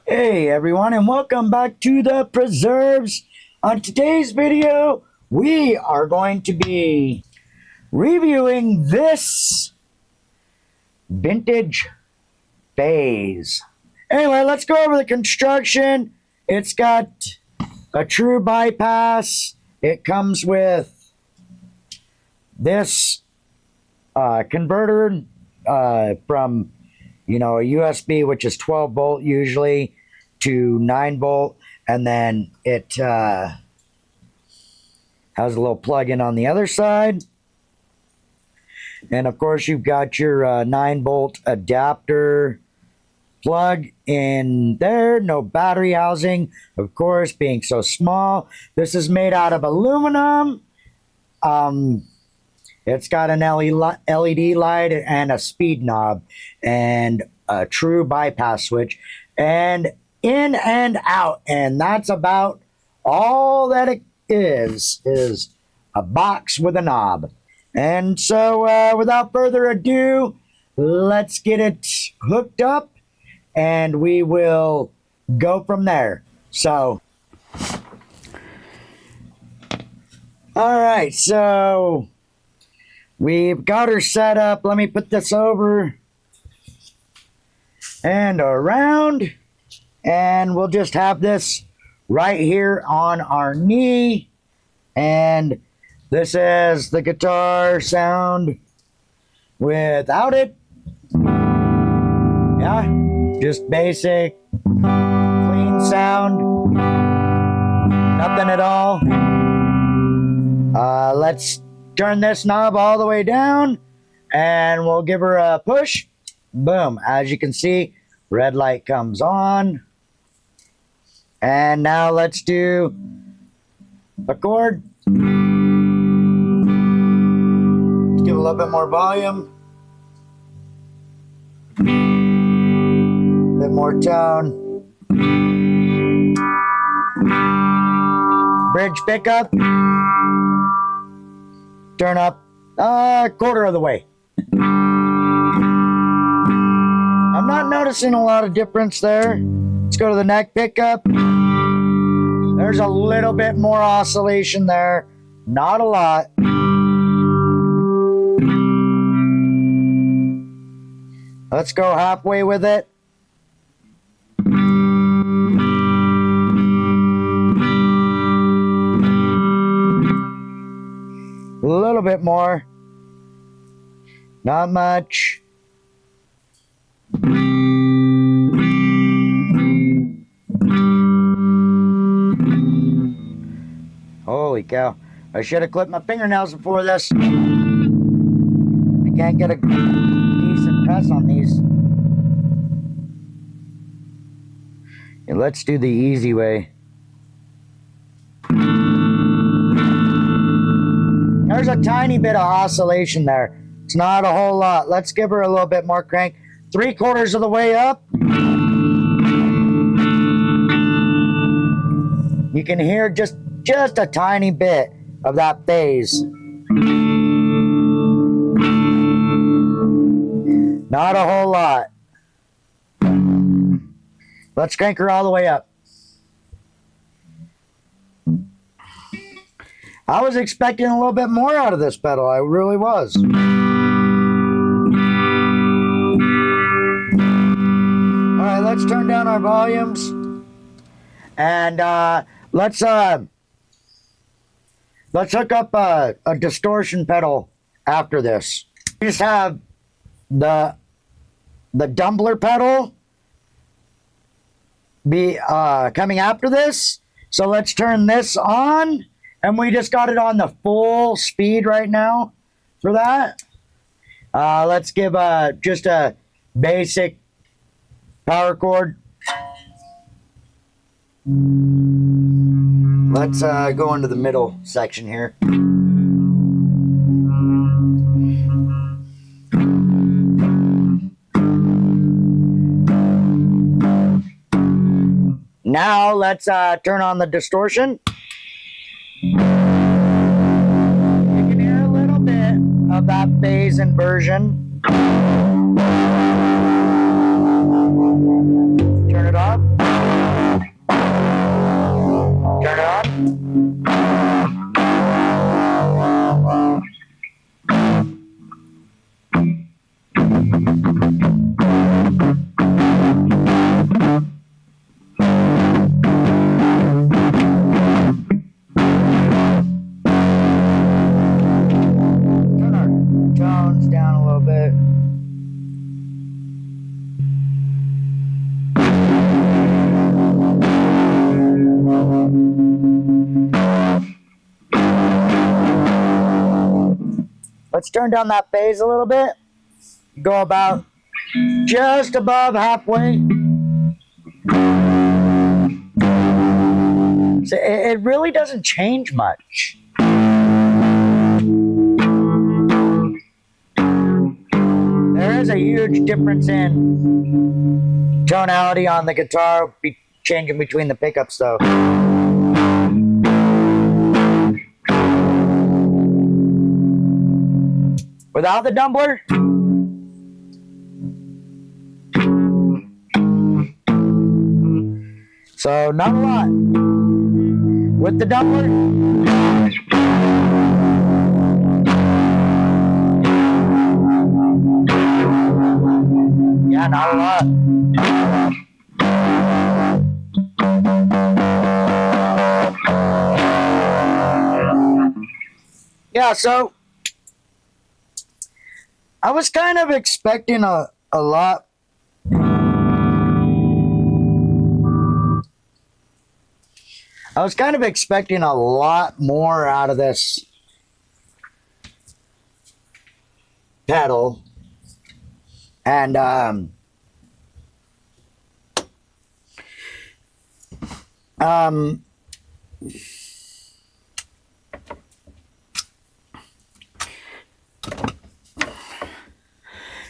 Hey everyone, and welcome back to the Preserves. On today's video, we are going to be reviewing this vintage phase. Anyway, let's go over the construction. It's got a true bypass. It comes with this converter from a USB, which is 12 volt usually, to 9 volt, and then it has a little plug-in on the other side. And of course you've got your 9 volt adapter plug in there. No battery housing, of course, being so small. This is made out of aluminum. It's got an LED light and a speed knob and a true bypass switch and in and out. And that's about all that it is a box with a knob. And so without further ado, let's get it hooked up and we will go from there. So, all right, so we've got her set up. Let me put this over and around, and we'll just have this right here on our knee. And this is the guitar sound without it. Yeah, just basic, clean sound, nothing at all. Let's turn this knob all the way down and we'll give her a push. Boom. As you can see, red light comes on. And now let's do a chord. Let's give a little bit more volume. A bit more tone. Bridge pickup. Turn up a quarter of the way. I'm not noticing a lot of difference there. Let's go to the neck pickup. There's a little bit more oscillation there. Not a lot. Let's go halfway with it. A little bit more. Not much. Holy cow. I should have clipped my fingernails before this. I can't get a decent press on these. Yeah, let's do the easy way. There's a tiny bit of oscillation there. It's not a whole lot. Let's give her a little bit more crank. 3/4 of the way up. You can hear just a tiny bit of that phase. Not a whole lot. Let's crank her all the way up. I was expecting a little bit more out of this pedal. I really was. All right, let's turn down our volumes. And let's hook up a distortion pedal after this. We just have the Dumbler pedal be coming after this. So let's turn this on. And we just got it on the full speed right now for that. Let's give just a basic power chord. Let's go into the middle section here. Now let's turn on the distortion. You can hear a little bit of that phase inversion. Turn it off. Let's turn down that phase a little bit. Go about just above halfway. So it really doesn't change much. There is a huge difference in tonality on the guitar changing between the pickups though. Without the dumbler, so not a lot. With the dumbler, yeah, not a lot. Yeah, so I was kind of expecting a lot. I was kind of expecting a lot more out of this pedal. And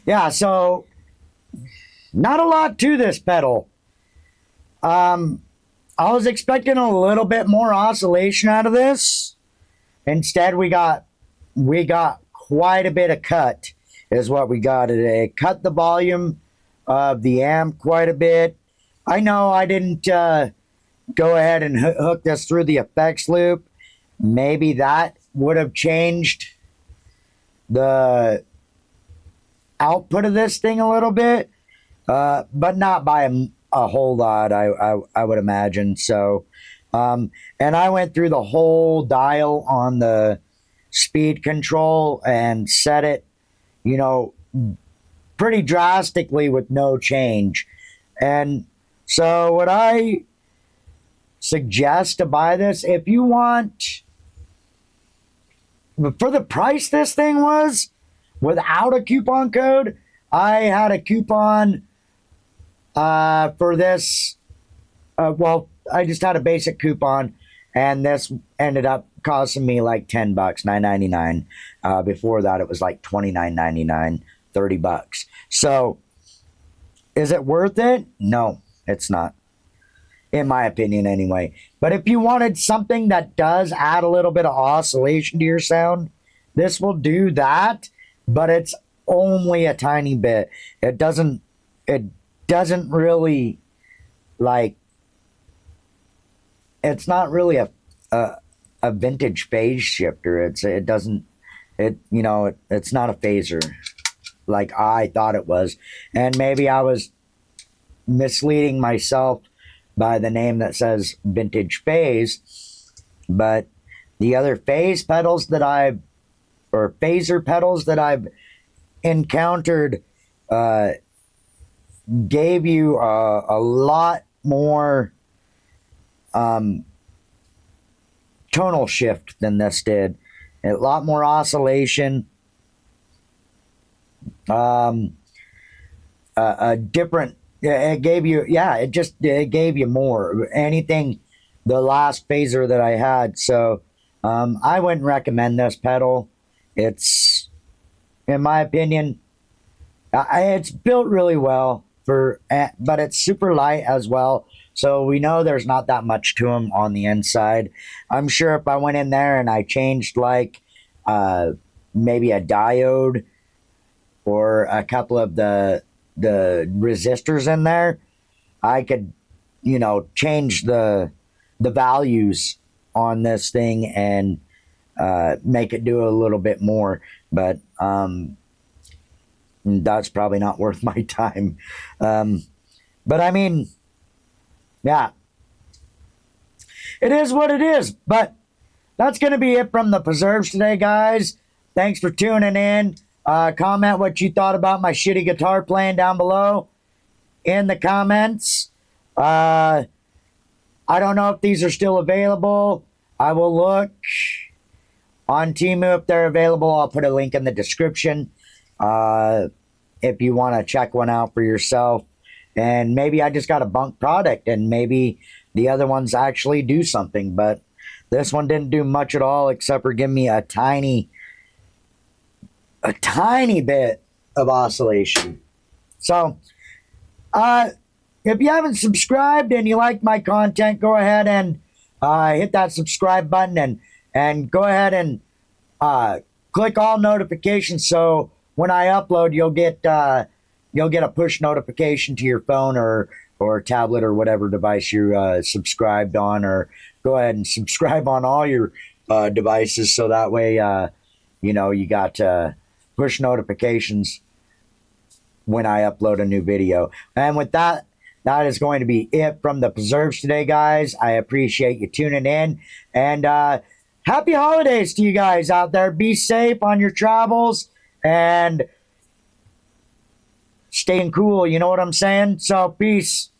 yeah, so not a lot to this pedal. I was expecting a little bit more oscillation out of this. Instead, we got quite a bit of cut is what we got today. Cut the volume of the amp quite a bit. I know I didn't go ahead and hook this through the effects loop. Maybe that would have changed the output of this thing a little bit, but not by a whole lot, I would imagine. So, and I went through the whole dial on the speed control and set it, you know, pretty drastically with no change. And so what I suggest to buy this, if you want, for the price this thing was, without a coupon code, I had a coupon for this. Well, I just had a basic coupon, and this ended up costing me like $10, $9.99. Before that, it was like $29.99, $30. So, is it worth it? No, it's not, in my opinion, anyway. But if you wanted something that does add a little bit of oscillation to your sound, this will do that. But it's only a tiny bit. It doesn't really, like, it's not really a vintage phase shifter. It's not a phaser like I thought it was. And maybe I was misleading myself by the name that says vintage phase. But the other phase pedals that or phaser pedals that I've encountered gave you a lot more tonal shift than this did. A lot more oscillation. A different. It gave you. Yeah, it gave you more. Anything. The last phaser that I had. So I wouldn't recommend this pedal. It's, in my opinion, it's built really well but it's super light as well. So we know there's not that much to them on the inside. I'm sure if I went in there and I changed like maybe a diode or a couple of the resistors in there, I could, change the values on this thing and make it do a little bit more, but that's probably not worth my time. But I mean, yeah, it is what it is. But that's going to be it from the preserves today, guys. Thanks for tuning in. Comment what you thought about my shitty guitar playing down below in the comments. I don't know if these are still available. I will look. on Temu if they're available. I'll put a link in the description if you want to check one out for yourself. And maybe I just got a bunk product, and maybe the other ones actually do something. But this one didn't do much at all except for give me a tiny bit of oscillation. So, if you haven't subscribed and you like my content, go ahead and hit that subscribe button, and go ahead and click all notifications, so when I upload, you'll get a push notification to your phone or tablet or whatever device you're subscribed on. Or go ahead and subscribe on all your devices, so that way you got push notifications when I upload a new video. And with that, that is going to be it from the preserves today, guys. I appreciate you tuning in, and happy holidays to you guys out there. Be safe on your travels and staying cool. You know what I'm saying? So, peace.